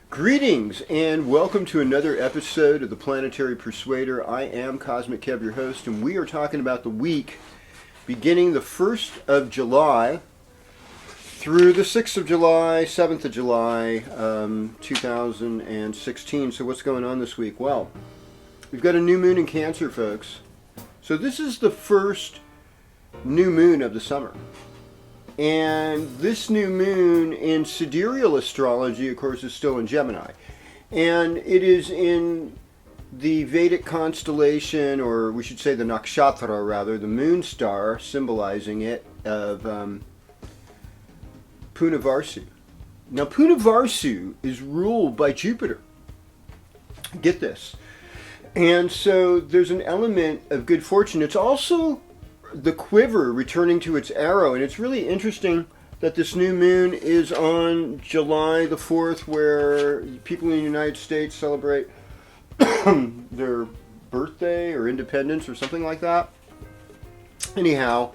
Greetings and welcome to another episode of the Planetary Persuader. I am Kozmic Kev, your host, and we are talking about the week beginning the 1st of July through the 6th of July, 7th of July, 2016. So what's going on this week? Well, we've got a new moon in Cancer, folks. So this is the first new moon of the summer. And this new moon in sidereal astrology, of course, is still in Gemini. And it is in the Vedic constellation, or we should say the nakshatra rather, the moon star symbolizing it, of Punavarsu. Now, Punavarsu is ruled by Jupiter. Get this. And so there's an element of good fortune. It's also the quiver returning to its arrow, and it's really interesting that this new moon is on July the 4th, where people in the United States celebrate their birthday or independence or something like that. Anyhow,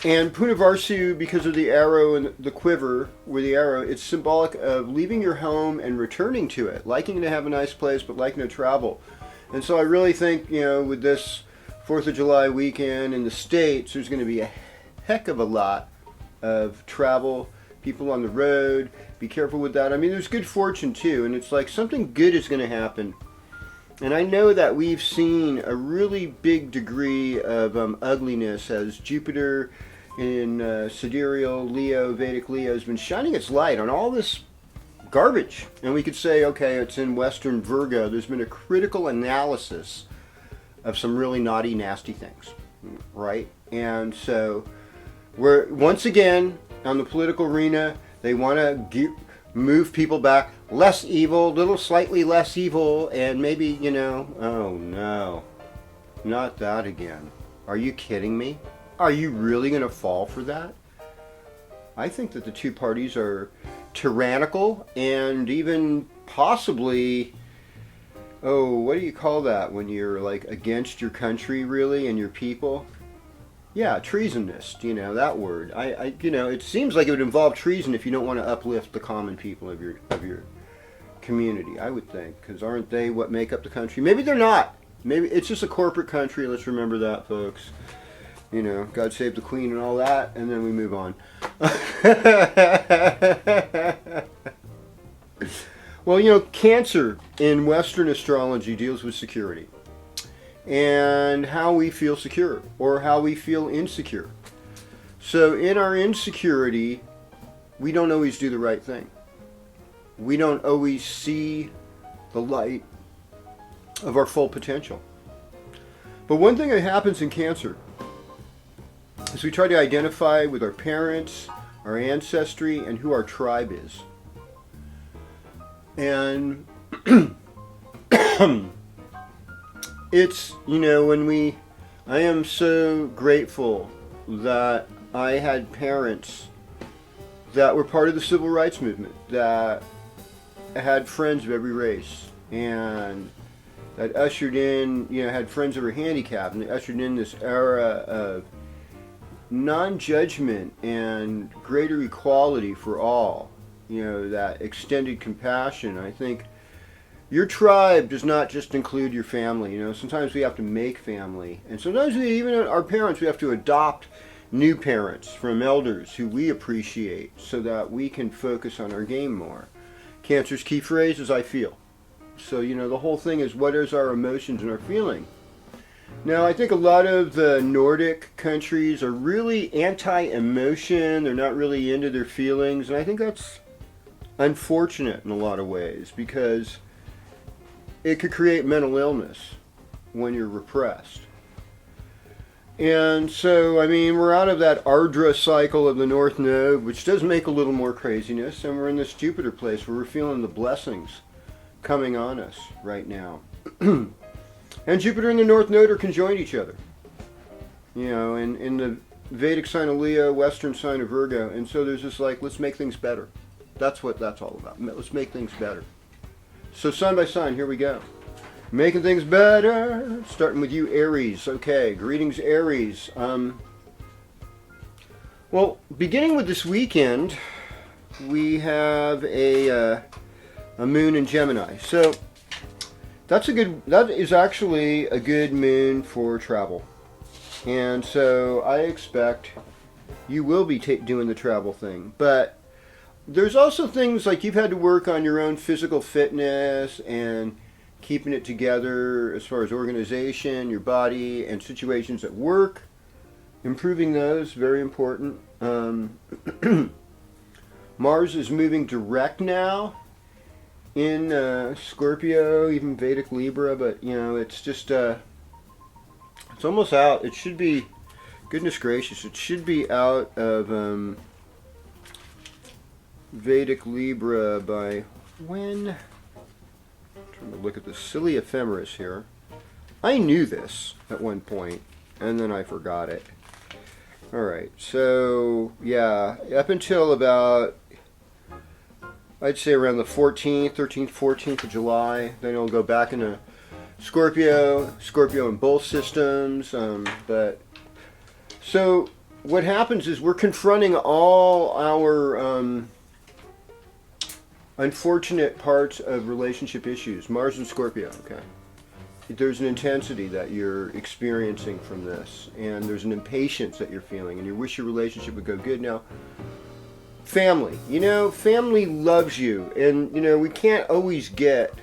and Punavarsu, because of the arrow and the quiver with the arrow, it's symbolic of leaving your home and returning to it, liking to have a nice place but liking to travel. And so I really think, with this 4th of July weekend in the States, there's going to be a heck of a lot of travel, people on the road. Be careful with that. I mean, there's good fortune too, and it's like something good is going to happen. And I know that we've seen a really big degree of ugliness as Jupiter in sidereal Leo, Vedic Leo, has been shining its light on all this garbage. And we could say, okay, it's in Western Virgo. There's been a critical analysis of some really naughty, nasty things, right? And so we're once again on the political arena. They want to move people back, less evil, little slightly less evil, and maybe, oh no, not that again. Are you kidding me? Are you really going to fall for that? I think that the two parties are tyrannical and even possibly, what do you call that when you're like against your country really and your people? Yeah, treasonist, that word. It seems like it would involve treason if you don't want to uplift the common people of your community, I would think, because aren't they what make up the country? Maybe they're not. Maybe it's just a corporate country. Let's remember that, folks. God save the Queen and all that, and then we move on. Well, Cancer in Western astrology deals with security and how we feel secure or how we feel insecure. So in our insecurity, we don't always do the right thing. We don't always see the light of our full potential. But one thing that happens in Cancer is we try to identify with our parents, our ancestry, and who our tribe is. And it's, I am so grateful that I had parents that were part of the civil rights movement, that had friends of every race, and that ushered in, had friends that were handicapped, and they ushered in this era of non-judgment and greater equality for all. that extended compassion. I think your tribe does not just include your family. Sometimes we have to make family. And sometimes even our parents, we have to adopt new parents from elders who we appreciate so that we can focus on our game more. Cancer's key phrase is I feel. So, the whole thing is what is our emotions and our feeling. Now, I think a lot of the Nordic countries are really anti-emotion. They're not really into their feelings. And I think that's unfortunate in a lot of ways because it could create mental illness when you're repressed. And so, we're out of that Ardra cycle of the North Node, which does make a little more craziness. And we're in this Jupiter place where we're feeling the blessings coming on us right now. And Jupiter and the North Node are conjoined each other. In the Vedic sign of Leo, Western sign of Virgo. And so there's this let's make things better. That's what that's all about. Let's make things better. So sign by sign, here we go. Making things better. Starting with you, Aries. Okay, greetings, Aries. Well, beginning with this weekend, we have a moon in Gemini. So that is actually a good moon for travel. And so I expect you will be doing the travel thing. But there's also things like you've had to work on your own physical fitness and keeping it together as far as organization, your body, and situations at work. Improving those, very important. Mars is moving direct now in Scorpio, even Vedic Libra, but it's just, it's almost out. It should be, goodness gracious, it should be out of Vedic Libra by when? I'm trying to look at the silly ephemeris here. I knew this at one point, and then I forgot it. Alright, so, yeah, up until about, I'd say around the 13th, 14th of July, then it'll go back into Scorpio in both systems, but, so, what happens is we're confronting all our, unfortunate parts of relationship issues. Mars and Scorpio, okay? There's an intensity that you're experiencing from this, and there's an impatience that you're feeling, and you wish your relationship would go good. Now, family. Family loves you, and, we can't always get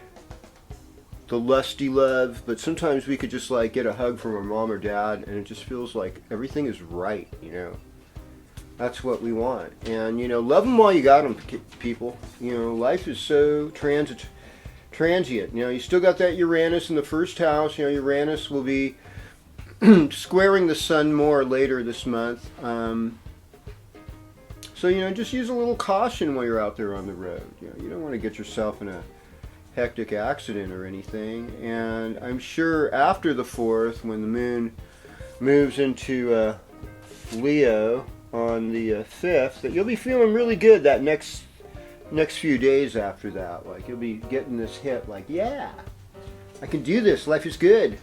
the lusty love, but sometimes we could just, get a hug from our mom or dad, and it just feels like everything is right, That's what we want. And, love them while you got them, people. Life is so transient. You still got that Uranus in the first house. Uranus will be squaring the sun more later this month. So, just use a little caution while you're out there on the road. You don't want to get yourself in a hectic accident or anything. And I'm sure after the 4th, when the moon moves into Leo on the 5th, that you'll be feeling really good that next few days after that. You'll be getting this hit yeah, I can do this, life is good.